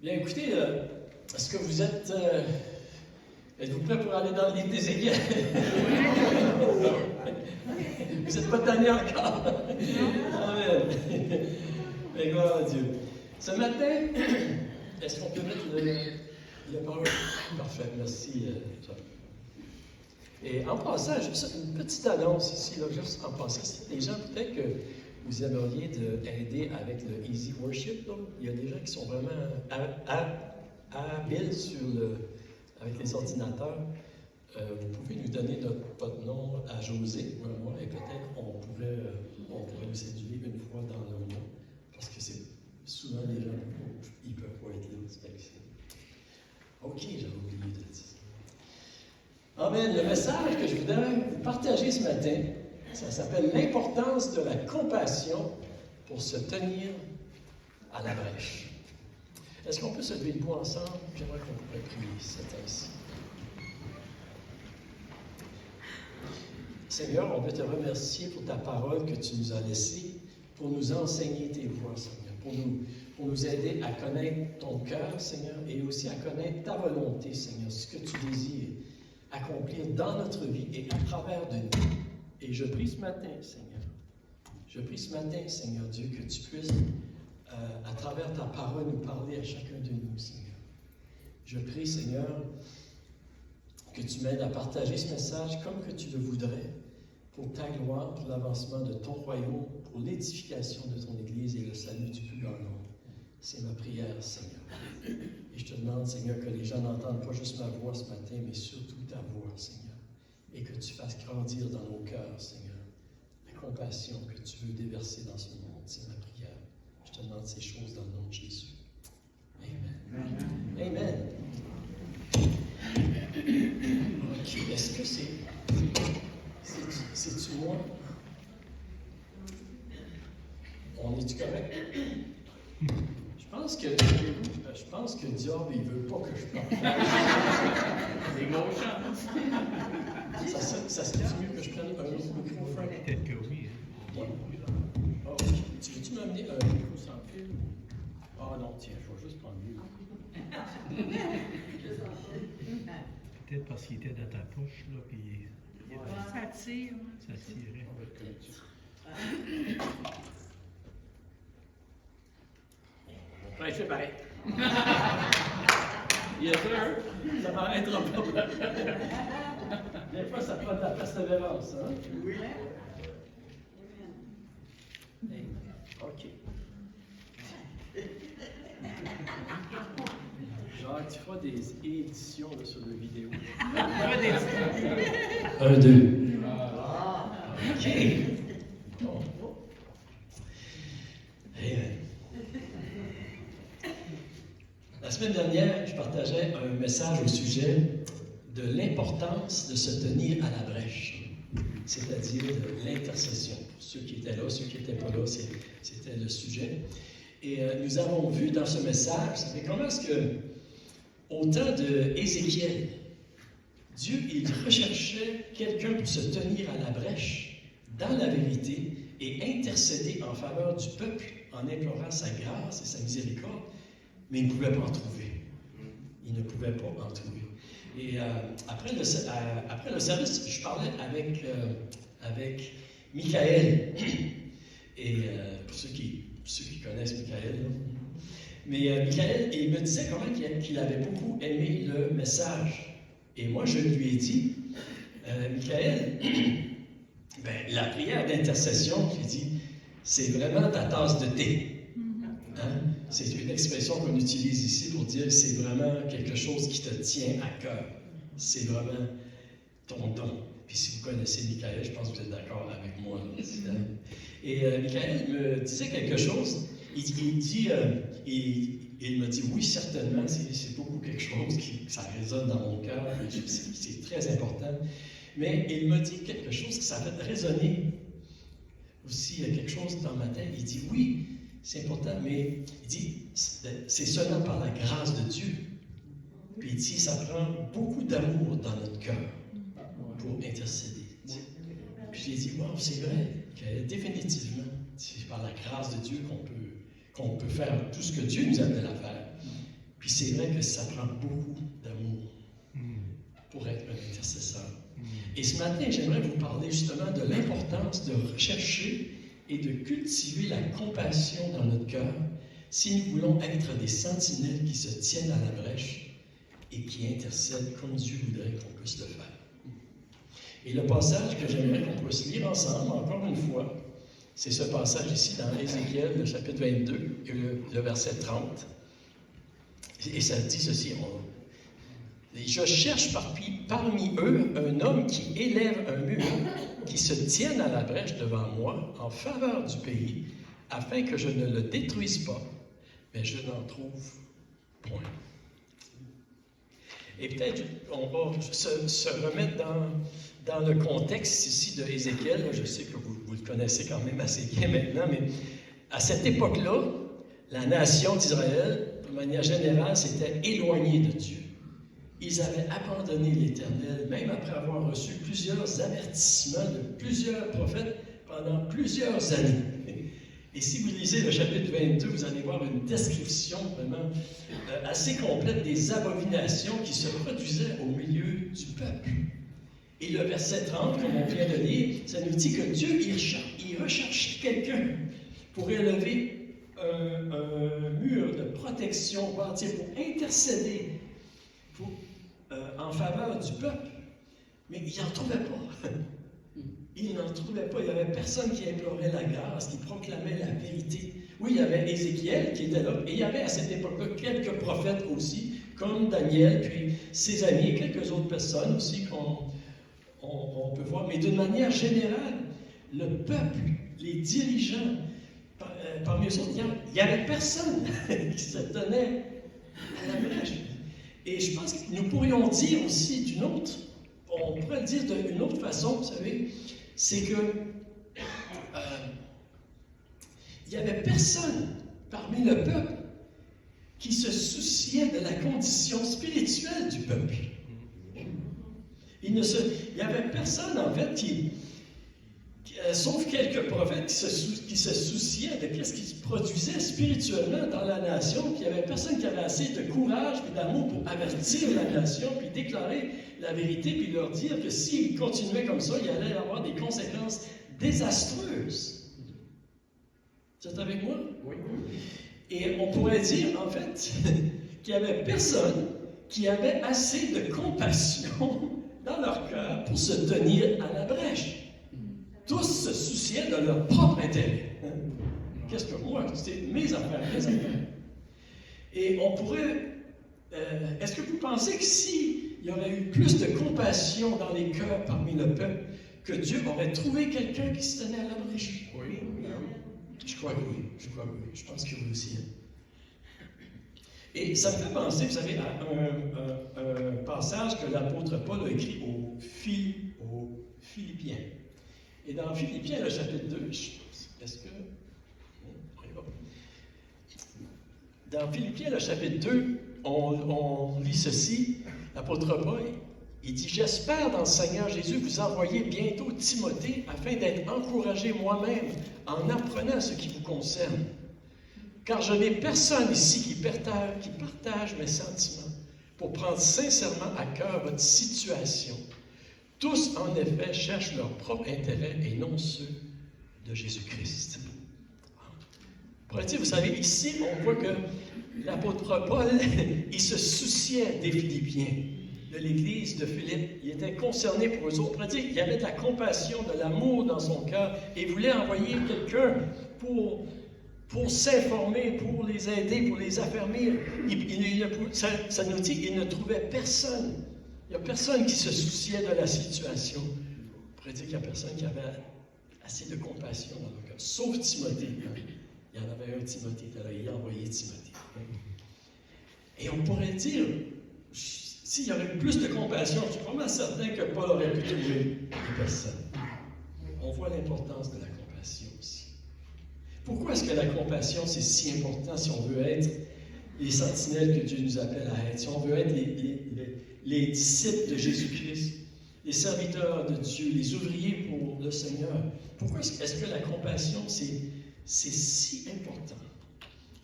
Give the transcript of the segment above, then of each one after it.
Bien, écoutez, est-ce que vous êtes... êtes-vous prêts pour aller dans le livre d'Ézéchiel? Vous n'êtes pas tannés encore? Amen. Mais gloire à Dieu. Ce matin, est-ce qu'on peut mettre le parole? Parfait, merci. John. Et en passant, juste une petite annonce ici, là, juste en passant, si les gens, peut-être que vous aimeriez aider avec le Easy Worship, là. Il y a des gens qui sont vraiment habiles avec les ordinateurs. Vous pouvez nous donner votre nom à José ou à moi, et peut-être on pourrait nous séduire une fois dans le mois, parce que c'est souvent les gens, ils ne peuvent pas être là. OK, j'avais oublié de dire. Amen. Le message que je voudrais vous partager ce matin, ça s'appelle l'importance de la compassion pour se tenir à la brèche. Est-ce qu'on peut se lever debout ensemble? J'aimerais qu'on pourrait prier cet ainsi. Seigneur, on veut te remercier pour ta parole que tu nous as laissée, pour nous enseigner tes voies, Seigneur, pour nous aider à connaître ton cœur, Seigneur, et aussi à connaître ta volonté, Seigneur, ce que tu désires accomplir dans notre vie et à travers de nous. Et je prie ce matin, Seigneur Dieu, que tu puisses, à travers ta parole, nous parler à chacun de nous, Seigneur. Je prie, Seigneur, que tu m'aides à partager ce message comme que tu le voudrais, pour ta gloire, pour l'avancement de ton royaume, pour l'édification de ton Église et le salut du plus grand nombre. C'est ma prière, Seigneur. Et je te demande, Seigneur, que les gens n'entendent pas juste ma voix ce matin, mais surtout ta voix, Seigneur. Et que tu fasses grandir dans nos cœurs, Seigneur, la compassion que tu veux déverser dans ce monde. C'est ma prière. Je te demande ces choses dans le nom de Jésus. Amen. Amen. OK. Est-ce que c'est-tu moi? On est-tu correct? Je pense que Diable, il ne veut pas que je parle. C'est gauchant. Ça serait mieux que je prenne un autre micro, Frank? Peut-être que oui. Oui. Oh, OK. Tu veux-tu m'amener un micro sans fil? Ah non, tiens, je vais juste prendre lui. Peut-être parce qu'il était dans ta poche, là, puis Ça tire. ça tirait. Ouais, je fais pareil. Yes, sir. Ça m'arrêtera pas. Des fois, ça prend de la persévérance, hein? Oui. Hey, OK. Genre, tu feras des éditions là, sur le vidéo. 1, 2. OK. Bon. La semaine dernière, je partageais un message au sujet de l'importance de se tenir à la brèche, c'est-à-dire de l'intercession. Pour ceux qui étaient là, ceux qui n'étaient pas là, c'était le sujet. Et nous avons vu dans ce message, c'est comment est-ce que, au temps d'Ézéchiel, Dieu, il recherchait quelqu'un pour se tenir à la brèche, dans la vérité, et intercéder en faveur du peuple en implorant sa grâce et sa miséricorde, mais il ne pouvait pas en trouver. Il ne pouvait pas en trouver. Et après le service, je parlais avec Michael. Et pour ceux qui connaissent Michael, là. Mais Michael, il me disait comment qu'il avait beaucoup aimé le message. Et moi, je lui ai dit, Michael, la prière d'intercession, j'ai dit, c'est vraiment ta tasse de thé. Hein? C'est une expression qu'on utilise ici pour dire que c'est vraiment quelque chose qui te tient à cœur. C'est vraiment ton don. Puis si vous connaissez Michael, je pense que vous êtes d'accord avec moi. Et Michael me disait quelque chose. Il m'a dit, oui, certainement, c'est beaucoup quelque chose ça résonne dans mon cœur. C'est très important. Mais il m'a dit quelque chose qui ça fait résonner aussi quelque chose dans ma tête. Il dit, oui, c'est important, mais il dit, c'est seulement par la grâce de Dieu. Puis il dit, ça prend beaucoup d'amour dans notre cœur pour intercéder. Puis j'ai dit, wow, c'est vrai, que définitivement, c'est par la grâce de Dieu qu'on peut faire tout ce que Dieu nous appelle à faire. Puis c'est vrai que ça prend beaucoup d'amour pour être un intercesseur. Et ce matin, j'aimerais vous parler justement de l'importance de rechercher et de cultiver la compassion dans notre cœur si nous voulons être des sentinelles qui se tiennent à la brèche et qui intercèdent comme Dieu voudrait qu'on puisse le faire. Et le passage que j'aimerais qu'on puisse lire ensemble, encore une fois, c'est ce passage ici dans Ézéchiel, le chapitre 22, le verset 30. Et ça dit ceci, je cherche parmi eux un homme qui élève un mur, qui se tienne à la brèche devant moi en faveur du pays, afin que je ne le détruise pas, mais je n'en trouve point. Et peut-être on va se remettre dans le contexte ici de Ézéchiel. Je sais que vous le connaissez quand même assez bien maintenant, mais à cette époque-là, la nation d'Israël, de manière générale, s'était éloignée de Dieu. Ils avaient abandonné l'Éternel, même après avoir reçu plusieurs avertissements de plusieurs prophètes pendant plusieurs années. Et si vous lisez le chapitre 22, vous allez voir une description vraiment assez complète des abominations qui se produisaient au milieu du peuple. Et le verset 30, comme on vient de lire, ça nous dit que Dieu, il recherchait quelqu'un pour élever un mur de protection, pour intercéder en faveur du peuple. Mais il n'en trouvait pas. Il n'en trouvait pas. Il n'y avait personne qui implorait la grâce, qui proclamait la vérité. Oui, il y avait Ézéchiel qui était là, et il y avait à cette époque-là quelques prophètes aussi, comme Daniel, puis ses amis, et quelques autres personnes aussi qu'on peut voir. Mais d'une manière générale, le peuple, les dirigeants, parmi eux autres, il n'y avait personne qui se tenait à la brèche. Et je pense que nous pourrions dire aussi on pourrait le dire d'une autre façon, vous savez, c'est que il n'y avait personne parmi le peuple qui se souciait de la condition spirituelle du peuple. Il n'y avait personne, en fait, sauf quelques prophètes qui se souciaient de ce qui se produisait spirituellement dans la nation, puis il n'y avait personne qui avait assez de courage et d'amour pour avertir la nation, puis déclarer la vérité, puis leur dire que s'ils continuaient comme ça, il allait y avoir des conséquences désastreuses. Vous êtes avec moi? Oui. Et on pourrait dire, en fait, qu'il n'y avait personne qui avait assez de compassion dans leur cœur pour se tenir à la brèche. Tous se souciaient de leur propre intérêt. Qu'est-ce que moi? C'est mes affaires, mes affaires. Et on pourrait... est-ce que vous pensez que s'il y aurait eu plus de compassion dans les cœurs parmi le peuple, que Dieu aurait trouvé quelqu'un qui se tenait à la brèche? Oui. Je crois que oui. Je pense que oui aussi. Et ça me fait penser, vous savez, à un passage que l'apôtre Paul a écrit aux Philippiens. Et dans Philippiens, le chapitre 2, est-ce que... Dans Philippiens, le chapitre 2, on lit ceci, l'apôtre Paul, il dit « J'espère dans le Seigneur Jésus vous envoyer bientôt Timothée afin d'être encouragé moi-même en apprenant ce qui vous concerne. Car je n'ai personne ici qui partage mes sentiments pour prendre sincèrement à cœur votre situation. Tous, en effet, cherchent leur propre intérêt et non ceux de Jésus-Christ. » Vous savez, ici, on voit que l'apôtre Paul, il se souciait des Philippiens, de l'église de Philippe. Il était concerné pour eux autres. On pourrait dire qu'il y avait de la compassion, de l'amour dans son cœur, et il voulait envoyer quelqu'un pour s'informer, pour les aider, pour les affermir. Ça nous dit qu'il ne trouvait personne. Il n'y a personne qui se souciait de la situation. On pourrait dire qu'il n'y a personne qui avait assez de compassion dans le cœur, sauf Timothée. Il y en avait un Timothée, il a envoyé Timothée. Et on pourrait dire, s'il y avait eu plus de compassion, je suis pas mal certain que Paul aurait pu trouver des personnes. On voit l'importance de la compassion aussi. Pourquoi est-ce que la compassion, c'est si important si on veut être les sentinelles que Dieu nous appelle à être, si on veut être les disciples de Jésus-Christ, les serviteurs de Dieu, les ouvriers pour le Seigneur? Pourquoi est-ce que la compassion, c'est si important?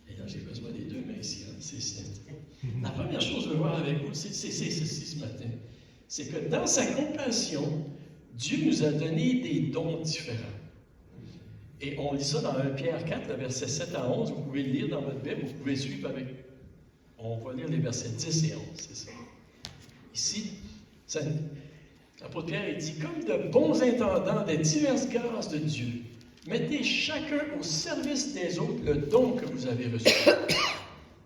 Et là, j'ai besoin des deux mains ici. voir avec vous, c'est ceci ce matin. C'est que dans sa compassion, Dieu nous a donné des dons différents. Et on lit ça dans 1 Pierre 4, le verset 7 à 11. Vous pouvez le lire dans votre Bible, vous pouvez suivre avec. On va lire les versets 10 et 11, c'est ça. Ici, l'apôtre Pierre il dit, comme de bons intendants des diverses grâces de Dieu, mettez chacun au service des autres le don que vous avez reçu.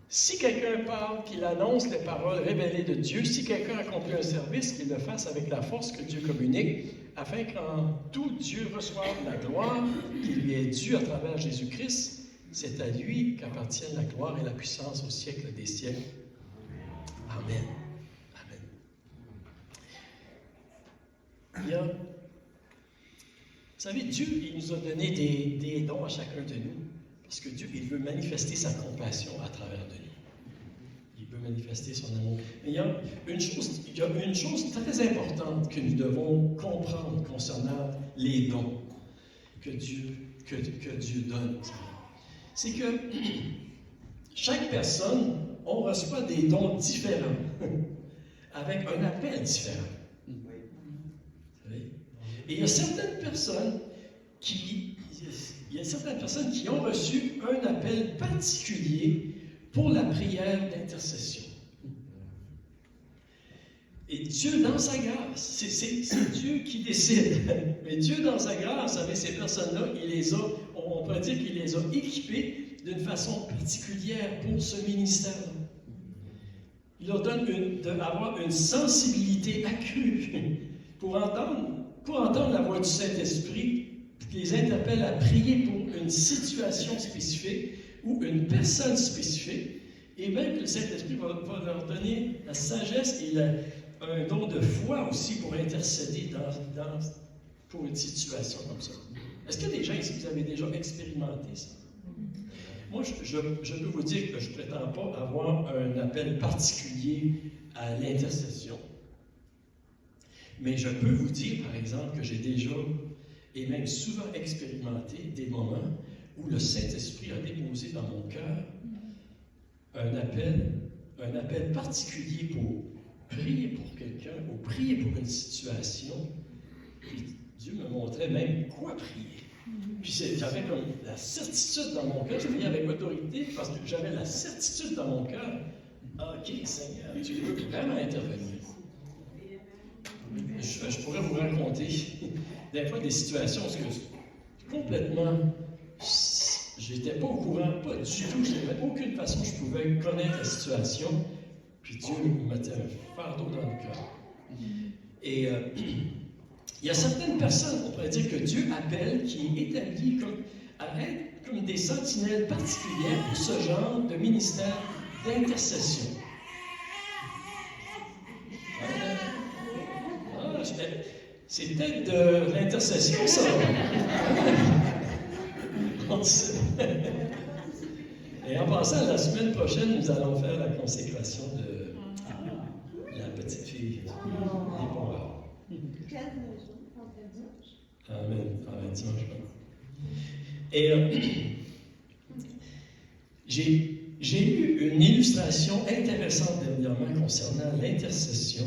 Si quelqu'un parle, qu'il annonce les paroles révélées de Dieu, si quelqu'un accomplit un service, qu'il le fasse avec la force que Dieu communique, afin qu'en tout Dieu reçoive la gloire qui lui est due à travers Jésus-Christ. C'est à lui qu'appartiennent la gloire et la puissance au siècle des siècles. Amen. Amen. Vous savez, Dieu, il nous a donné des dons à chacun de nous, parce que Dieu, il veut manifester sa compassion à travers de nous. Il veut manifester son amour. Mais il y a une chose très importante que nous devons comprendre concernant les dons que Dieu donne. C'est que chaque personne, on reçoit des dons différents, avec un appel différent. Et il y a certaines personnes qui ont reçu un appel particulier pour la prière d'intercession. Et Dieu, dans sa grâce, c'est Dieu qui décide. Mais Dieu, dans sa grâce, avec ces personnes-là, on pourrait dire qu'il les a équipées d'une façon particulière pour ce ministère-là. Il leur donne d'avoir une sensibilité accrue pour entendre la voix du Saint-Esprit, qui les interpelle à prier pour une situation spécifique ou une personne spécifique, et même que le Saint-Esprit va leur donner la sagesse et un don de foi aussi pour intercéder pour une situation comme ça. Est-ce qu'il y a des gens ici qui avez déjà expérimenté ça? Moi, je peux vous dire que je ne prétends pas avoir un appel particulier à l'intercession. Mais je peux vous dire, par exemple, que j'ai déjà et même souvent expérimenté des moments où le Saint-Esprit a déposé dans mon cœur un appel particulier pour prier pour quelqu'un ou prier pour une situation. Puis Dieu me montrait même quoi prier. Puis j'avais comme la certitude dans mon cœur, je priais avec autorité parce que j'avais la certitude dans mon cœur. OK, Seigneur, tu veux vraiment intervenir. Je pourrais vous raconter des fois des situations où complètement, je n'étais pas au courant, pas du tout, je n'avais aucune façon je pouvais connaître la situation, puis Dieu me mettait un fardeau dans le cœur. Et il y a certaines personnes, on pourrait dire que Dieu appelle, qui est établi comme des sentinelles particulières pour ce genre de ministère d'intercession. C'est peut-être de l'intercession, ça. Et en passant, la semaine prochaine, nous allons faire la consécration de la petite fille des Pont-Royal. Amen. Amen. Dimanche. Et j'ai eu une illustration intéressante dernièrement concernant l'intercession.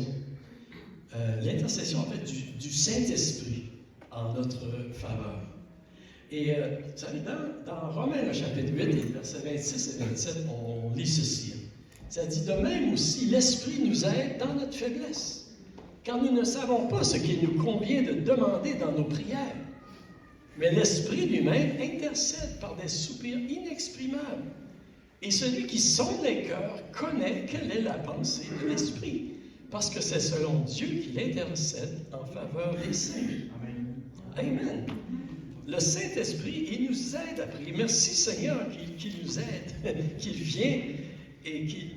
L'intercession, en fait, du Saint-Esprit en notre faveur. Et vous savez, dans Romains, le chapitre 8, les versets 26 et 27, on lit ceci. Ça dit, de même aussi, l'Esprit nous aide dans notre faiblesse, car nous ne savons pas ce qu'il nous convient de demander dans nos prières. Mais l'Esprit lui-même intercède par des soupirs inexprimables. Et celui qui sonde les cœurs connaît quelle est la pensée de l'Esprit, parce que c'est selon Dieu qu'il intercède en faveur des saints. Amen. Amen. Le Saint-Esprit, il nous aide à prier. Merci Seigneur qu'il nous aide, qu'il vient et qu'il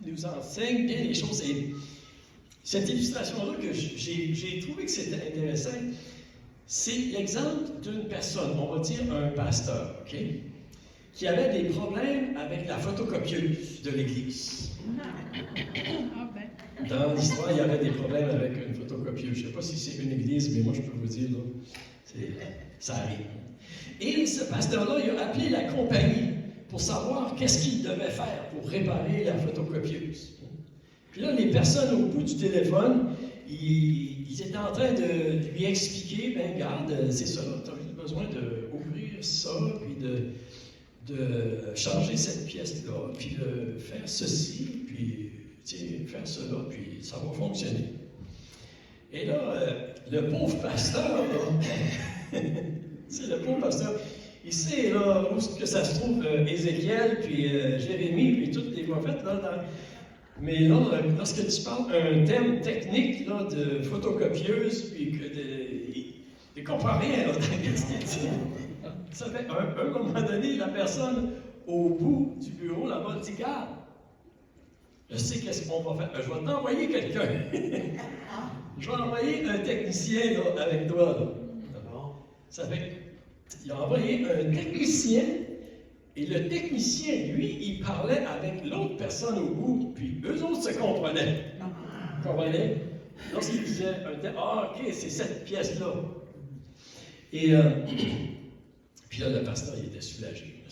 nous enseigne bien les choses. Et cette illustration-là que j'ai trouvé que c'était intéressant, c'est l'exemple d'une personne, on va dire un pasteur, OK, qui avait des problèmes avec la photocopieuse de l'Église. Dans l'histoire, il y avait des problèmes avec une photocopieuse. Je ne sais pas si c'est une église, mais moi je peux vous dire, là, ça arrive. Et ce pasteur-là, il a appelé la compagnie pour savoir qu'est-ce qu'il devait faire pour réparer la photocopieuse. Puis là, les personnes au bout du téléphone, ils étaient en train de lui expliquer, ben regarde, c'est ça, tu as besoin d'ouvrir ça, puis de changer cette pièce-là, puis de faire ceci, puis faire cela, puis ça va fonctionner. Et là, le pauvre pasteur, là, c'est le pauvre pasteur, il sait là, où que ça se trouve, Ézéchiel, puis Jérémie, puis tous les prophètes, là, mais là, lorsque tu parles un thème technique là, de photocopieuse, puis que il ne comprend rien là, dans ce qu'il dit. Ça fait un moment donné, la personne au bout du bureau là-bas dit, garde, je sais qu'est-ce qu'on va faire. Je vais t'envoyer quelqu'un. Je vais envoyer un technicien là, avec toi. Là. Ça fait il a envoyé un technicien, et le technicien, lui, il parlait avec l'autre personne au bout, puis eux autres se comprenaient. Comprenaient? Lorsqu'il disait un thème, ah, ok, c'est cette pièce-là. Et puis là, le pasteur, il était soulagé.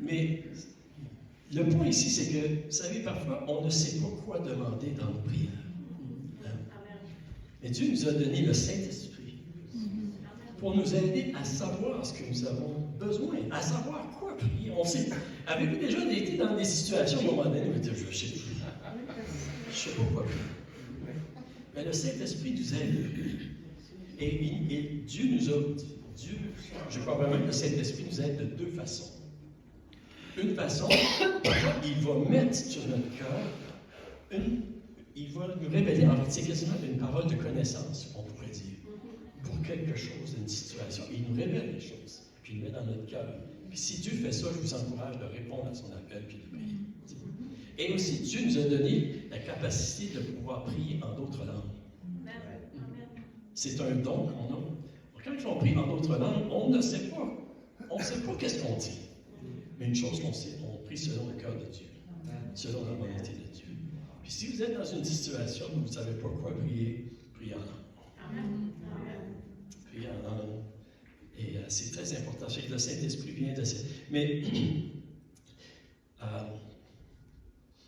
Mais le point ici, c'est que, vous savez, parfois, on ne sait pas quoi demander dans nos prières. Hein? Mais Dieu nous a donné le Saint-Esprit pour nous aider à savoir ce que nous avons besoin, à savoir quoi prier. On sait. Avez-vous déjà été dans des situations, à un moment donné, où je ne sais pas quoi prier. Mais le Saint-Esprit nous aide. Et Dieu nous a, je crois vraiment que le Saint-Esprit nous aide de deux façons. Une façon, il va mettre sur notre cœur, il va nous révéler, en fait, c'est quasiment une parole de connaissance, on pourrait dire, pour quelque chose, une situation. Il nous révèle les choses, puis il le met dans notre cœur. Puis si Dieu fait ça, je vous encourage de répondre à son appel, puis de prier. Et aussi, Dieu nous a donné la capacité de pouvoir prier en d'autres langues. C'est un don qu'on a. Quand on prie en d'autres langues, on ne sait pas. On ne sait pas qu'est-ce qu'on dit. Mais une chose qu'on sait, on prie selon le cœur de Dieu, selon la volonté de Dieu. Puis si vous êtes dans une situation où vous ne savez pas quoi prier, priez en langue. Priez en langue. Et c'est très important. C'est que le Saint-Esprit vient de ça. Mais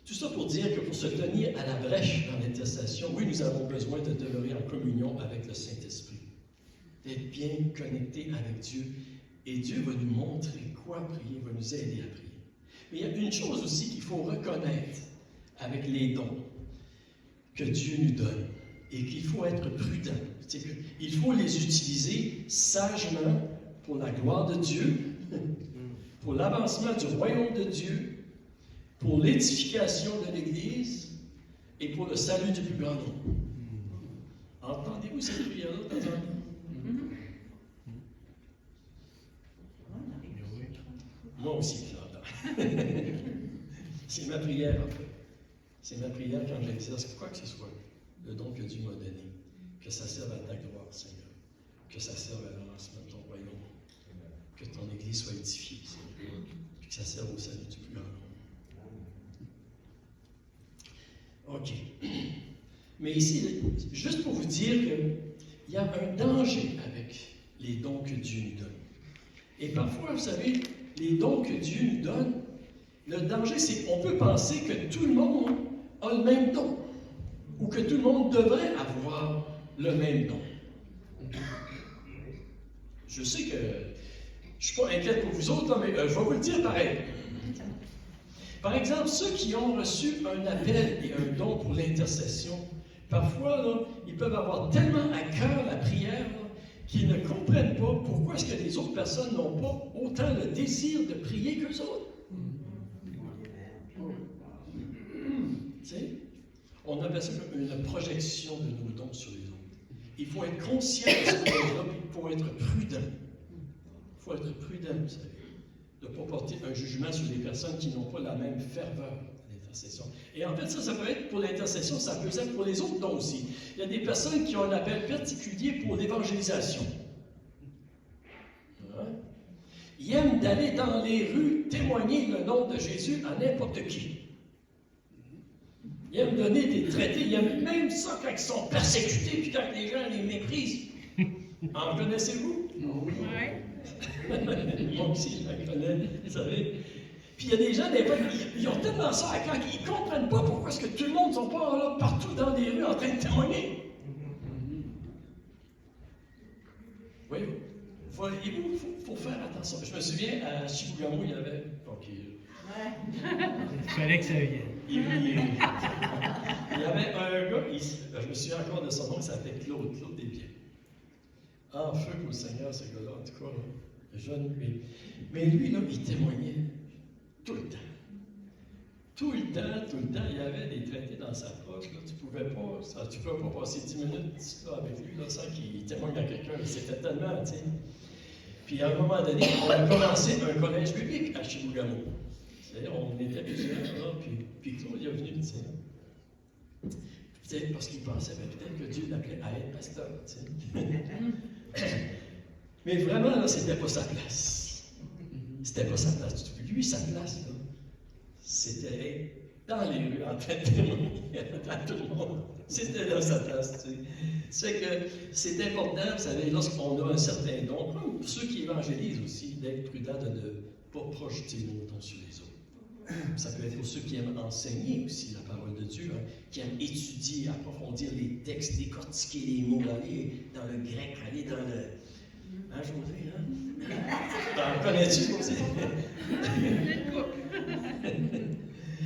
tout ça pour dire que pour se tenir à la brèche dans l'intercession, oui, nous avons besoin de demeurer en communion avec le Saint-Esprit, d'être bien connectés avec Dieu. Et Dieu va nous montrer quoi prier, va nous aider à prier. Mais il y a une chose aussi qu'il faut reconnaître avec les dons que Dieu nous donne et qu'il faut être prudent. C'est qu'il faut les utiliser sagement pour la gloire de Dieu, pour l'avancement du royaume de Dieu, pour l'édification de l'Église et pour le salut du plus grand nombre. Entendez-vous cette prière-là de temps en temps? Moi aussi, je l'entends. C'est ma prière, en fait. C'est ma prière quand j'exerce quoi que ce soit, le don que Dieu m'a donné. Que ça serve à ta gloire, Seigneur. Que ça serve à l'avancement de ton royaume. Que ton Église soit édifiée, Seigneur. Que ça serve au salut du plus grand nombre. OK. Mais ici, juste pour vous dire qu'il y a un danger avec les dons que Dieu nous donne. Et parfois, vous savez, les dons que Dieu nous donne, le danger, c'est qu'on peut penser que tout le monde a le même don, ou que tout le monde devrait avoir le même don. Je sais que je ne suis pas inquiète pour vous autres, mais je vais vous le dire pareil. Par exemple, ceux qui ont reçu un appel et un don pour l'intercession, parfois, là, ils peuvent avoir tellement à cœur la prière, là, qu'ils ne comprennent pas pourquoi est-ce que les autres personnes n'ont pas autant le désir de prier qu'eux autres. Tu sais, on appelle ça une projection de nos dons sur les autres. Il faut être conscient de ce qu'on a, il faut être prudent. Il faut être prudent, vous savez, de ne pas porter un jugement sur les personnes qui n'ont pas la même ferveur à l'intercession. Et en fait, ça peut être pour l'intercession, ça peut être pour les autres dons aussi. Il y a des personnes qui ont un appel particulier pour l'évangélisation. Hein? Ils aiment d'aller dans les rues témoigner le nom de Jésus à n'importe qui. Ils aiment donner des traités, ils aiment même ça quand ils sont persécutés puis quand les gens les méprisent. En connaissez-vous? Oui. Moi aussi, je la connais, vous savez. Puis il y a des gens, des fois, ils ont tellement ça à cœur qu'ils ne comprennent pas pourquoi est-ce que tout le monde ne sont pas là, partout dans les rues en train de témoigner. Oui, il faut faire attention. Je me souviens, à Chibougamau, il y avait... OK. Il fallait que ça vienne. Il y avait un gars, je me souviens encore de son nom, il s'appelait Claude Desbiens. En feu pour le Seigneur, ce gars-là, en tout cas, là, jeune, mais lui, là, il témoignait tout le temps. Tout le temps, il y avait des traités dans sa poche. Là, tu ne pouvais pas passer 10 minutes là, avec lui là, sans qu'il témoigne à quelqu'un. C'était tellement, tu sais. Puis à un moment donné, on a commencé un collège public à Chibougamau. On était plusieurs là, puis Claude il est venu, tu sais, parce qu'il pensait peut-être que Dieu l'appelait à être pasteur, tu sais. Mais vraiment, là, c'était pas sa place. C'était pas sa place du tout. Lui, sa place, là, c'était être dans les rues en train de témoigner à tout le monde. C'était là sa place, tu sais. C'est que c'est important, vous savez, lorsqu'on a un certain don, comme pour ceux qui évangélisent aussi, d'être prudent de ne pas projeter nos dons sur les autres. Ça peut être pour ceux qui aiment enseigner aussi la parole de Dieu, hein, qui aiment étudier, approfondir les textes, décortiquer les mots, aller dans le grec, aller dans le... Hein, José, hein? T'en connais-tu aussi?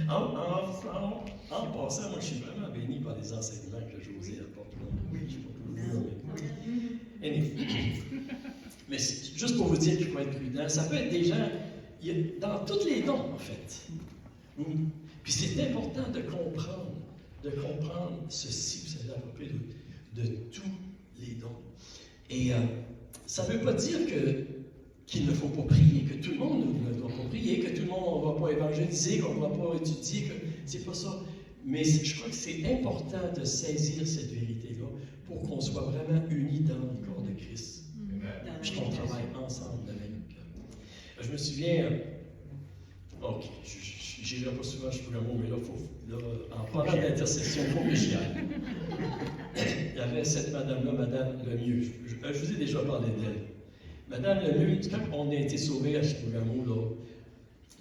En passant, moi, je suis vraiment béni par les enseignements que José apporte. Oui, je ne sais pas plus. Anyway. Mais juste pour vous dire qu'il faut être prudent, ça peut être des gens... dans tous les dons, en fait. Puis c'est important de comprendre ceci, vous savez, à propos de tous les dons. Et ça ne veut pas dire qu'il ne faut pas prier, que tout le monde ne doit pas prier, que tout le monde ne va pas évangéliser, qu'on ne va pas étudier, que c'est pas ça. Mais je crois que c'est important de saisir cette vérité-là pour qu'on soit vraiment unis dans le corps de Christ. Puis qu'on travaille ensemble de même cœur. Je me souviens, OK, je n'irai pas souvent, je suis le mot, mais là, en parlant d'intercession, il faut que j'y aille. Il y avait cette madame-là, Madame Lemieux. Je vous ai déjà parlé d'elle. Madame Lemieux, quand on a été sauvés à Chibougamau, là,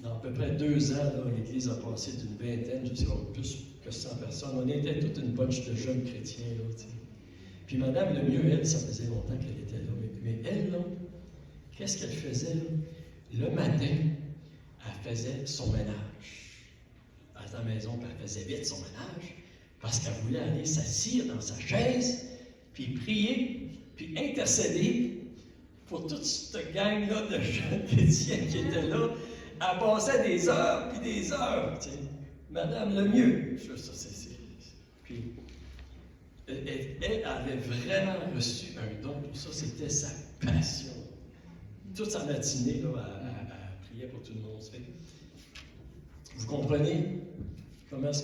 dans à peu près 2 ans, l'Église a passé d'une vingtaine, je ne sais pas, plus que 100 personnes. On était toute une bunch de jeunes chrétiens. Là, puis Madame Lemieux, elle, ça faisait longtemps qu'elle était là. Mais elle, là, qu'est-ce qu'elle faisait? Là? Le matin, elle faisait son ménage. À sa maison, puis elle faisait vite son ménage, parce qu'elle voulait aller s'assire dans sa chaise, puis prier, puis intercéder pour toute cette gang-là de jeunes chrétiens qui étaient là. Elle passait des heures, puis des heures. Tu sais. Madame Lemieux. Puis, elle avait vraiment reçu un don pour ça. C'était sa passion. Toute sa matinée, là, elle priait pour tout le monde. Vous comprenez comment est-ce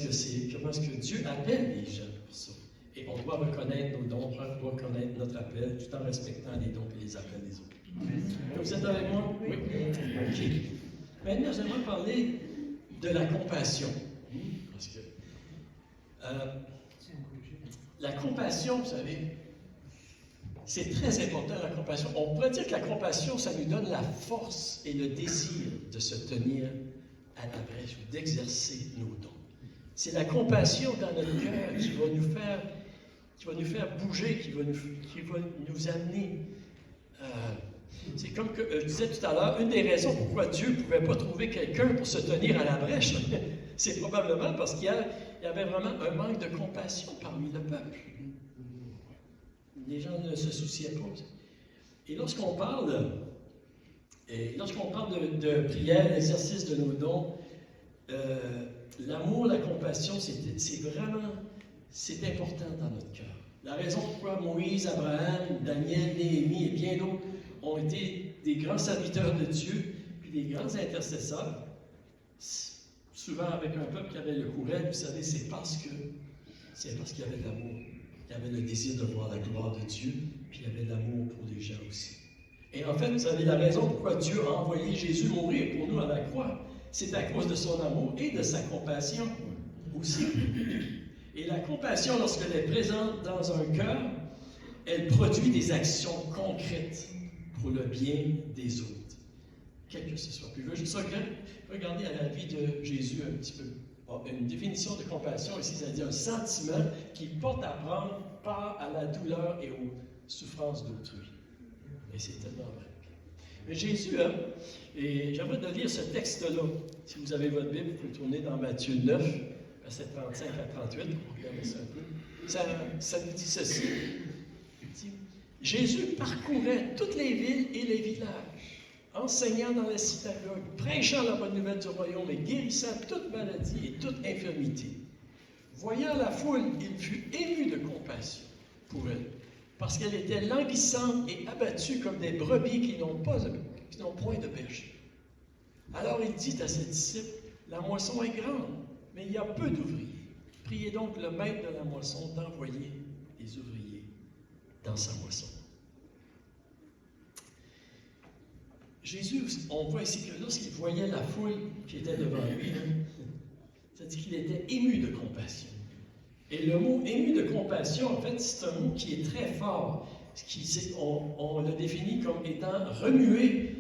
que Dieu appelle les gens pour ça. Et on doit reconnaître nos dons, on doit reconnaître notre appel, tout en respectant les dons et les appels des autres. Vous êtes avec moi? Oui. OK. Maintenant, j'aimerais parler de la compassion. Parce que la compassion, vous savez, c'est très important, la compassion. On pourrait dire que la compassion, ça nous donne la force et le désir de se tenir à la brèche, d'exercer nos dons. C'est la compassion dans notre cœur qui va nous faire bouger, qui va nous amener. C'est comme que je disais tout à l'heure, une des raisons pourquoi Dieu ne pouvait pas trouver quelqu'un pour se tenir à la brèche, c'est probablement parce qu'il y avait vraiment un manque de compassion parmi le peuple. Les gens ne se souciaient pas. Et lorsqu'on parle de prière, l'exercice de nos dons, l'amour, la compassion, c'est important dans notre cœur. La raison pourquoi Moïse, Abraham, Daniel, Néhémie et bien d'autres ont été des grands serviteurs de Dieu, puis des grands intercesseurs, souvent avec un peuple qui avait le courage, vous savez, c'est parce qu'il y avait de l'amour. Il y avait le désir de voir la gloire de Dieu, puis il y avait de l'amour pour les gens aussi. Et en fait, vous savez, la raison pourquoi Dieu a envoyé Jésus mourir pour nous à la croix, c'est à cause de son amour et de sa compassion aussi. Et la compassion, lorsqu'elle est présente dans un cœur, elle produit des actions concrètes pour le bien des autres. quel que ce soit. Puis je veux juste regarder à la vie de Jésus un petit peu. Bon, une définition de compassion ici, ça dit un sentiment qui porte à prendre part à la douleur et aux souffrances d'autrui. Et c'est tellement vrai. Mais Jésus, et j'aimerais de lire ce texte-là. Si vous avez votre Bible, vous pouvez tourner dans Matthieu 9, versets 35 à 38. Regardez ça un peu. Ça nous dit ceci. Jésus parcourait toutes les villes et les villages, enseignant dans les synagogues, prêchant la bonne nouvelle du royaume et guérissant toute maladie et toute infirmité. Voyant la foule, il fut ému de compassion pour elle, parce qu'elle était languissante et abattue comme des brebis qui n'ont point de berger. Alors il dit à ses disciples, la moisson est grande, mais il y a peu d'ouvriers. Priez donc le maître de la moisson d'envoyer des ouvriers dans sa moisson. Jésus, on voit ici que lorsqu'il voyait la foule qui était devant lui, ça dit qu'il était ému de compassion. Et le mot ému de compassion, en fait, c'est un mot qui est très fort. On le définit comme étant remué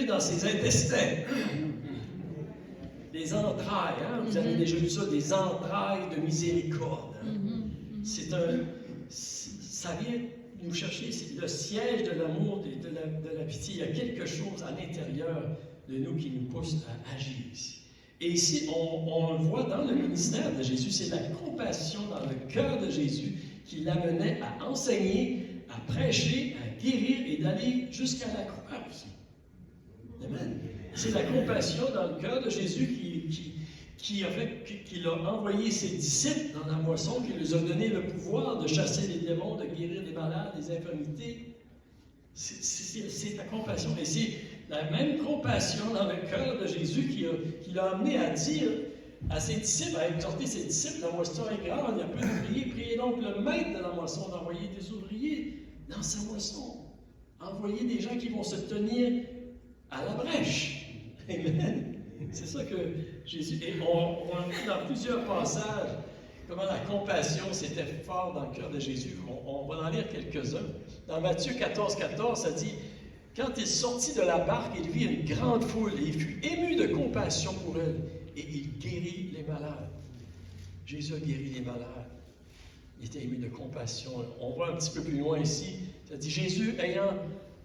dans ses intestins. Des entrailles, hein? Vous avez déjà vu ça, des entrailles de miséricorde. Ça vient nous chercher, c'est le siège de l'amour, de la pitié. Il y a quelque chose à l'intérieur de nous qui nous pousse à agir ici. Et ici, on le voit dans le ministère de Jésus, c'est la compassion dans le cœur de Jésus qui l'amenait à enseigner, à prêcher, à guérir et d'aller jusqu'à la croix aussi. Amen. C'est la compassion dans le cœur de Jésus qui a envoyé ses disciples dans la moisson, qui nous a donné le pouvoir de chasser les démons, de guérir les malades, les infirmités. C'est la compassion. Et c'est la même compassion dans le cœur de Jésus qui l'a amené à dire à ses disciples, à exhorter ses disciples, la moisson est grande, il y a peu d'ouvriers, priez donc le maître de la moisson d'envoyer des ouvriers dans sa moisson. Envoyer des gens qui vont se tenir à la brèche. Amen. C'est ça que Jésus... Et on a vu dans plusieurs passages comment la compassion, c'était fort dans le cœur de Jésus. On va en lire quelques-uns. Dans Matthieu 14, ça dit, « Quand il sortit de la barque, il vit une grande foule et il fut ému de compassion pour elle et il guérit les malades. » Jésus a guéri les malades. Il était ému de compassion. On voit un petit peu plus loin ici. Ça dit, Jésus, ayant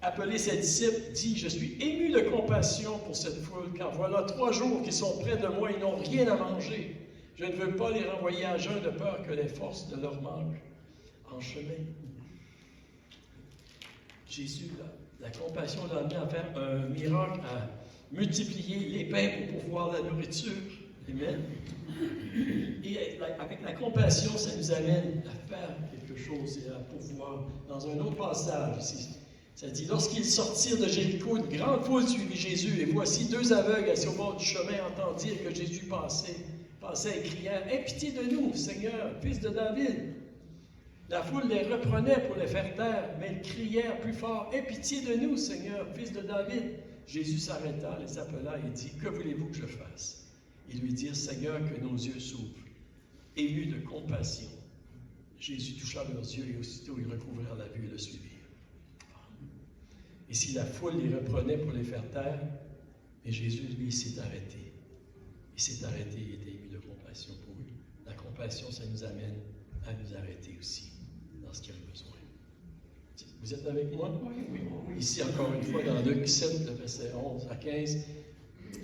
appelé ses disciples, dit, « Je suis ému de compassion pour cette foule, car voilà 3 jours qu'ils sont près de moi, ils n'ont rien à manger. Je ne veux pas les renvoyer à jeun de peur que les forces ne leur manquent en chemin. » Jésus, la compassion l'a amené à faire un miracle, à multiplier les pains pour pouvoir la nourriture. Amen. Et avec la compassion, ça nous amène à faire quelque chose et à pouvoir. Dans un autre passage ici, ça dit, lorsqu'ils sortirent de Jéricho, une grande foule suivit Jésus, et voici 2 aveugles assis au bord du chemin entendirent que Jésus passait et crièrent, « Aie pitié de nous, Seigneur, fils de David. » La foule les reprenait pour les faire taire, mais ils crièrent plus fort, « Aie pitié de nous, Seigneur, fils de David. » Jésus s'arrêta, les appela et dit, « Que voulez-vous que je fasse? » Ils lui dirent, « Seigneur, que nos yeux s'ouvrent. » Ému de compassion, Jésus toucha leurs yeux et aussitôt ils recouvrèrent la vue et le suivirent. Et si la foule les reprenait pour les faire taire, mais Jésus, lui, s'est arrêté. Il s'est arrêté, il était ému de compassion pour eux. La compassion, ça nous amène à nous arrêter aussi dans ce qu'il y a besoin. Vous êtes avec moi? Oui. Ici, encore une fois, dans Luc 7, le verset 11 à 15,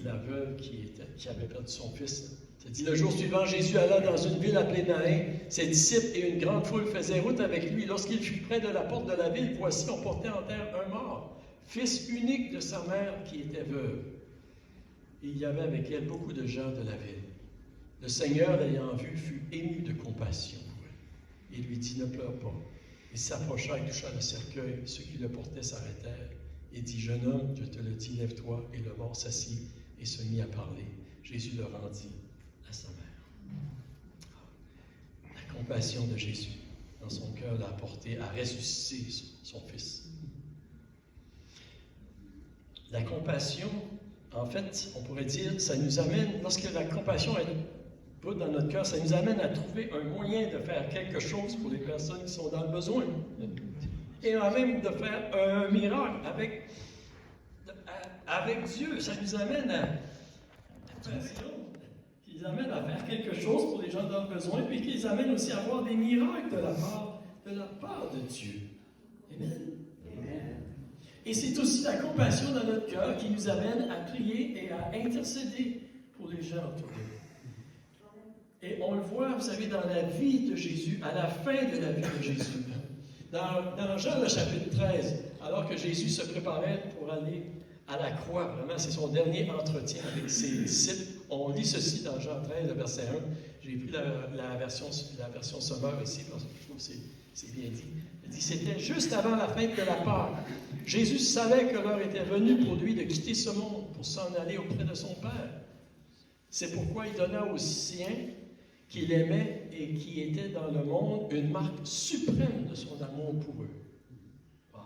la veuve qui avait perdu son fils, ça dit, le jour suivant, Jésus alla dans une ville appelée Naïn. Ses disciples et une grande foule faisaient route avec lui. Lorsqu'il fut près de la porte de la ville, voici, on portait en terre un mort, fils unique de sa mère qui était veuve. Et il y avait avec elle beaucoup de gens de la ville. Le Seigneur, l'ayant vue, fut ému de compassion pour elle. Il lui dit, ne pleure pas. Il s'approcha et toucha le cercueil. Ceux qui le portaient s'arrêtèrent. Et dit, jeune homme, je te le dis, lève-toi. Et le mort s'assit et se mit à parler. Jésus le rendit à sa mère. La compassion de Jésus, dans son cœur, l'a porté à ressusciter son fils. La compassion, en fait, on pourrait dire, ça nous amène, lorsque la compassion est dans notre cœur, ça nous amène à trouver un moyen de faire quelque chose pour les personnes qui sont dans le besoin. Et même de faire un miracle avec avec Dieu. Ça nous amène à qui les amène à faire quelque chose pour les gens dans le besoin, puis qui les amène aussi à voir des miracles de la part de Dieu. Amen. Et c'est aussi la compassion dans notre cœur qui nous amène à prier et à intercéder pour les gens autour de nous. Et on le voit, vous savez, dans la vie de Jésus, à la fin de la vie de Jésus. Dans Jean, le chapitre 13, alors que Jésus se préparait pour aller à la croix, vraiment, c'est son dernier entretien avec ses disciples. On lit ceci dans Jean 13, le verset 1. J'ai pris la version sommaire ici, parce que je trouve que c'est bien dit. Il dit, c'était juste avant la fête de la Pâque. Jésus savait que l'heure était venue pour lui de quitter ce monde, pour s'en aller auprès de son Père. C'est pourquoi il donna aux siens qu'il aimait et qui étaient dans le monde une marque suprême de son amour pour eux. Wow.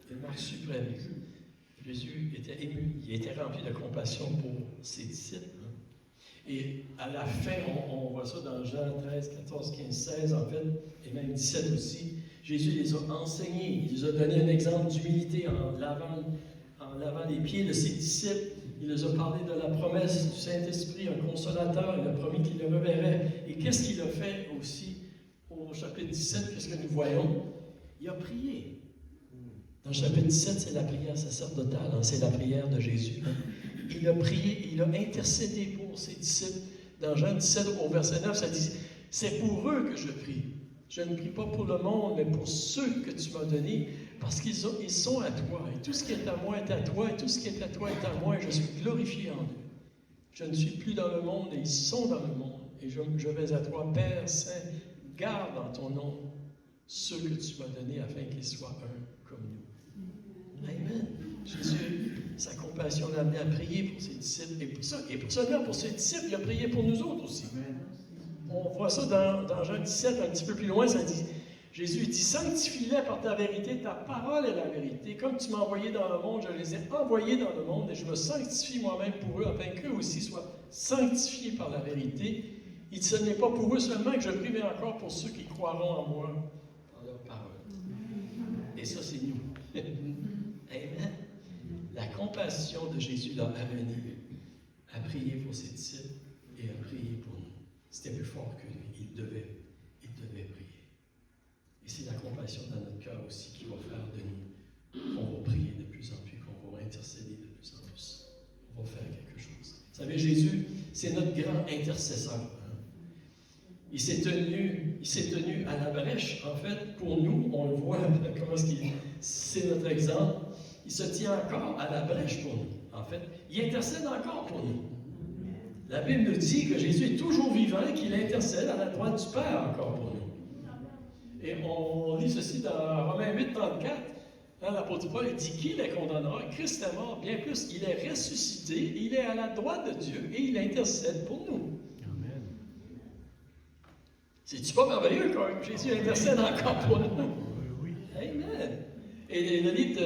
Une marque suprême. Jésus était ému, il était rempli de compassion pour ses disciples. Et à la fin, on voit ça dans Jean 13, 14, 15, 16 en fait, et même 17 aussi. Jésus les a enseignés, il les a donné un exemple d'humilité en lavant les pieds de ses disciples. Il les a parlé de la promesse du Saint-Esprit, un consolateur. Il a promis qu'il le reverrait. Et qu'est-ce qu'il a fait aussi au chapitre 17? Qu'est-ce que nous voyons? Il a prié. Dans le chapitre 17, c'est la prière sacerdotale. Hein, c'est la prière de Jésus. Hein. Il a prié, il a intercédé pour ses disciples. Dans Jean 17, au verset 9, ça dit, « C'est pour eux que je prie. Je ne prie pas pour le monde, mais pour ceux que tu m'as donnés, parce qu'ils sont à toi. Et tout ce qui est à moi est à toi, et tout ce qui est à toi est à moi, et je suis glorifié en eux. Je ne suis plus dans le monde, et ils sont dans le monde. Et je vais à toi, Père Saint, garde en ton nom ceux que tu m'as donnés, afin qu'ils soient un comme nous. » Amen. Jésus, sa compassion l'a amené à prier pour ses disciples. Et pour seulement pour ses disciples, il a prié pour nous autres aussi. On voit ça dans Jean 17, un petit peu plus loin, ça dit, Jésus dit, « Sanctifie-les par ta vérité, ta parole est la vérité. Comme tu m'as envoyé dans le monde, je les ai envoyés dans le monde, et je me sanctifie moi-même pour eux, afin qu'eux aussi soient sanctifiés par la vérité. Et ce n'est pas pour eux seulement que je prie, mais encore pour ceux qui croiront en moi par leur parole. » Et ça, c'est nous. Amen. La compassion de Jésus l'a amené à prier pour ses disciples et à prier pour nous. C'était plus fort que lui. Il devait prier. Et c'est la compassion dans notre cœur aussi qui va faire de nous qu'on va prier de plus en plus, qu'on va intercéder de plus en plus. On va faire quelque chose. Vous savez, Jésus, c'est notre grand intercesseur. Hein? Il s'est tenu à la brèche, en fait, pour nous. On le voit, comment est-ce qu'il... C'est notre exemple. Il se tient encore à la brèche pour nous. En fait, il intercède encore pour nous. La Bible nous dit que Jésus est toujours vivant et qu'il intercède à la droite du Père encore pour nous. Et on lit ceci dans Romains 8, 34. Hein, l'apôtre Paul dit qui les condamnera? Christ est mort, bien plus, il est ressuscité, il est à la droite de Dieu et il intercède pour nous. Amen. C'est-tu pas merveilleux quand Jésus intercède encore pour nous? Oui. Amen. Et le livre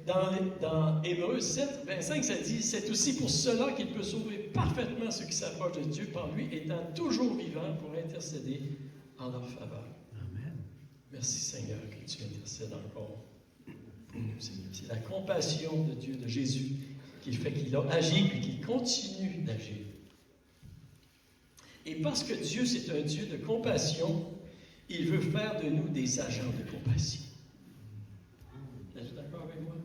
dans Hébreux 7, 25, ça dit, c'est aussi pour cela qu'il peut sauver parfaitement ceux qui s'approchent de Dieu par lui, étant toujours vivant pour intercéder en leur faveur. Amen. Merci Seigneur que tu intercèdes encore pour nous, Seigneur. C'est la compassion de Dieu, de Jésus, qui fait qu'il a agi et qu'il continue d'agir. Et parce que Dieu, c'est un Dieu de compassion, il veut faire de nous des agents de compassion. Êtes-vous d'accord avec moi?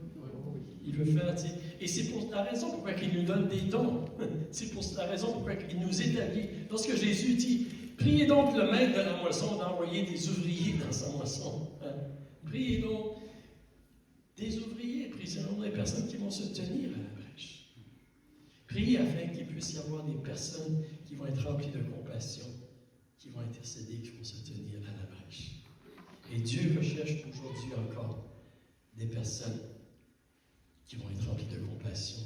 Il veut faire, tu sais, et c'est pour la raison pourquoi il nous donne des dons. C'est pour la raison pourquoi il nous établit. Lorsque Jésus dit, priez donc le maître de la moisson d'envoyer des ouvriers dans sa moisson. Hein? Priez donc des ouvriers, priez donc des personnes qui vont se tenir à la brèche. Priez afin qu'il puisse y avoir des personnes qui vont être remplies de compassion, qui vont intercéder, qui vont se tenir à la brèche. Et Dieu recherche aujourd'hui encore des personnes qui vont être remplies de compassion,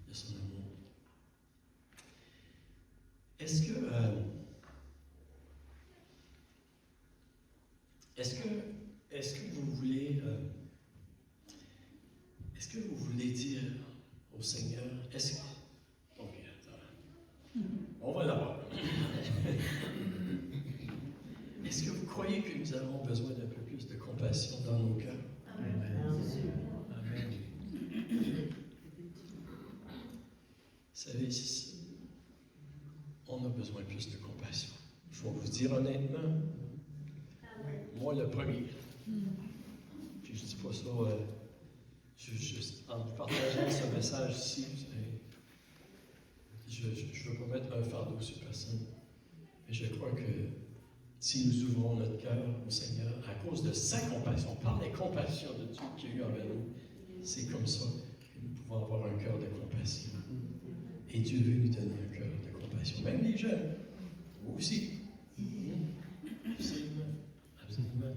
de son amour. Est-ce que vous voulez dire au Seigneur, ok, attends. On va l'avoir. Est-ce que vous croyez que nous avons besoin d'un peu plus de compassion dans nos cœurs? Amen. Amen. savez, on a besoin plus de compassion. Je vais vous dire honnêtement, moi le premier. Puis je ne dis pas ça juste en vous partageant ce message ici. Je ne veux pas mettre un fardeau sur personne. Mais je crois que si nous ouvrons notre cœur au Seigneur, à cause de sa compassion, par la compassion de Dieu qu'il y a eu envers nous, c'est comme ça que nous pouvons avoir un cœur de compassion. Et Dieu veut nous donner un cœur de compassion. Même les jeunes, vous aussi. Absolument. Absolument.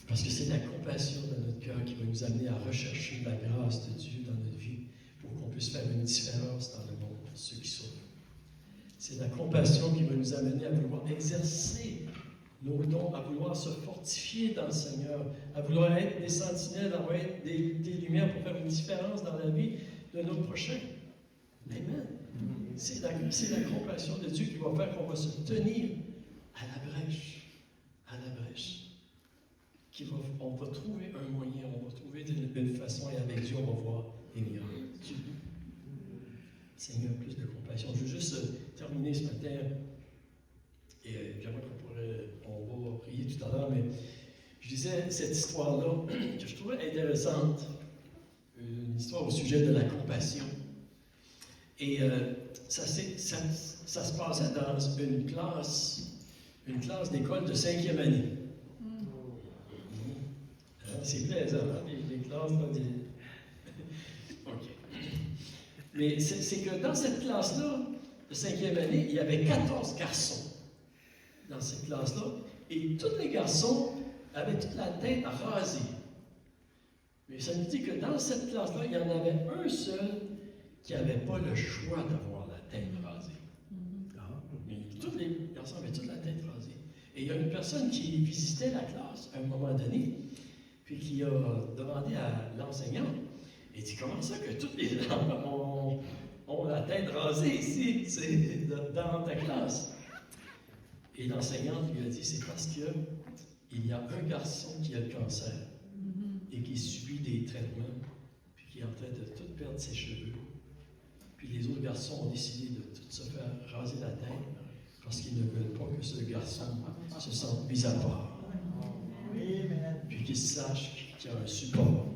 Parce que c'est la compassion dans notre cœur qui va nous amener à rechercher la grâce de Dieu dans notre vie pour qu'on puisse faire une différence dans le monde, pour ceux qui souffrent. C'est la compassion qui va nous amener à vouloir exercer nos dons, à vouloir se fortifier dans le Seigneur, à vouloir être des sentinelles, à vouloir être des lumières pour faire une différence dans la vie de nos prochains. Amen. C'est la compassion de Dieu qui va faire qu'on va se tenir à la brèche. À la brèche. On va trouver un moyen, on va trouver une façon, et avec Dieu, on va voir les miracles. Seigneur, plus de compassion. Je veux juste terminer ce matin, et j'aimerais on va prier tout à l'heure, mais je disais cette histoire-là que je trouvais intéressante, une histoire au sujet de la compassion. Et ça se passait dans une classe d'école de 5e année. C'est plaisant, hein, les classes, là, OK. Mais c'est que dans cette classe-là, de 5e année, il y avait 14 garçons dans cette classe-là, et tous les garçons avaient toute la tête rasée. Mais ça nous dit que dans cette classe-là, il y en avait un seul qui n'avait pas le choix d'avoir la tête rasée. Mais tous les garçons avaient toute la tête rasée. Et il y a une personne qui visitait la classe à un moment donné, puis qui a demandé à l'enseignant, il dit, comment ça que tous les gens ont la tête rasée ici, dans ta classe? Et l'enseignante lui a dit, c'est parce qu'il y a un garçon qui a le cancer et qui subit des traitements, puis qui est en train de tout perdre ses cheveux. Puis les autres garçons ont décidé de tout se faire raser la tête parce qu'ils ne veulent pas que ce garçon se sente mis à part. Puis qu'il sache qu'il y a un support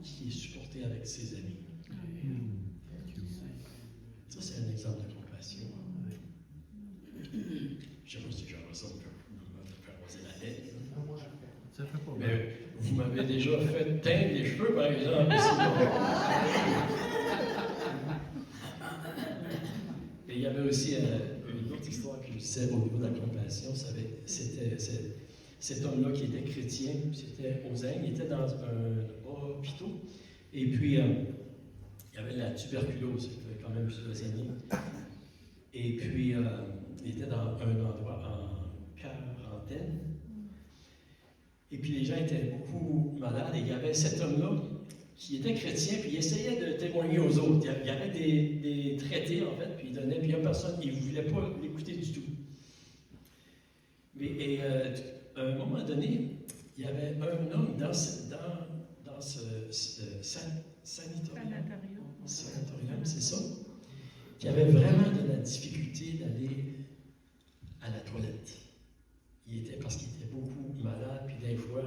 qui est supporté avec ses amis. Ça, c'est un exemple de compassion. Je ne sais pas si j'ai raison de faire raser la tête. Ça fait pas mal. Mais vous m'avez déjà fait teindre les cheveux, par exemple. Et il y avait aussi une autre histoire que je disais au niveau de la compassion. C'était cet homme-là qui était chrétien, c'était aux Indes, il était dans un hôpital, et puis il y avait la tuberculose, c'était quand même plusieurs années. Et puis il était dans un endroit en quarantaine. Et puis les gens étaient beaucoup malades, et il y avait cet homme-là qui était chrétien, puis il essayait de témoigner aux autres. Il y avait des traités, en fait, puis il donnait, puis il n'y a personne, il ne voulait pas l'écouter du tout. Mais, à un moment donné, il y avait un homme dans ce sanatorium, c'est ça, qui avait vraiment de la difficulté d'aller à la toilette. Parce qu'il était beaucoup malade, puis des fois,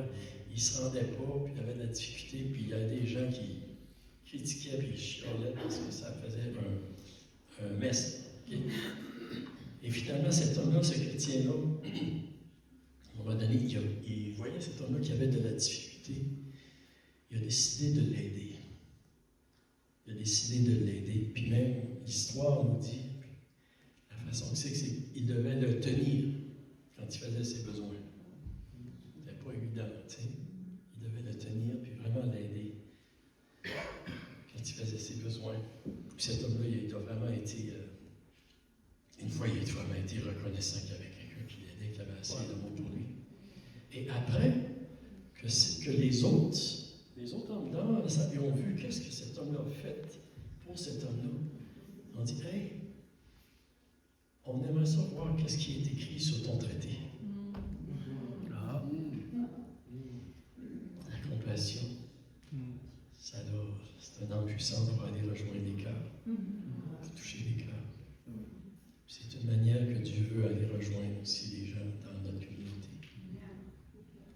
il ne se rendait pas, puis il avait de la difficulté, puis il y avait des gens qui critiquaient, puis ils chialaient parce que ça faisait un mess. Okay? Et finalement, cet homme-là, ce chrétien-là, à un moment donné, il voyait cet homme-là qui avait de la difficulté. Il a décidé de l'aider. Puis même, l'histoire nous dit, la façon que c'est qu'il devait le tenir quand il faisait ses besoins. C'était pas évident, tu sais. Il devait le tenir, puis vraiment l'aider quand il faisait ses besoins. Puis cet homme-là, il a vraiment été... une fois, il a vraiment été reconnaissant qu'il y avait quelqu'un qui l'aidait, qui avait assez d'amour pour lui. Et après, que les autres hommes dans la salle ont vu qu'est-ce que cet homme-là a fait pour cet homme-là, on dit, hey, on aimerait savoir qu'est-ce qui est écrit sur ton traité. La compassion, ça doit C'est un arme puissante pour aller rejoindre les cœurs, pour toucher les cœurs. C'est une manière que Dieu veut aller rejoindre aussi les gens dans notre communauté.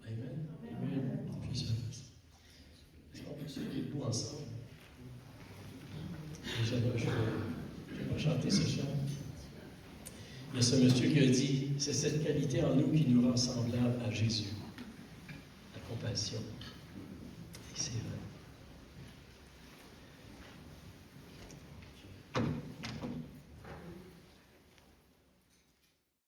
Amen. Amen. Est-ce qu'on peut se lever debout ensemble? J'aimerais chanter ce chant. Il y a ce monsieur qui a dit, c'est cette qualité en nous qui nous rend semblables à Jésus. La compassion. Et c'est vrai.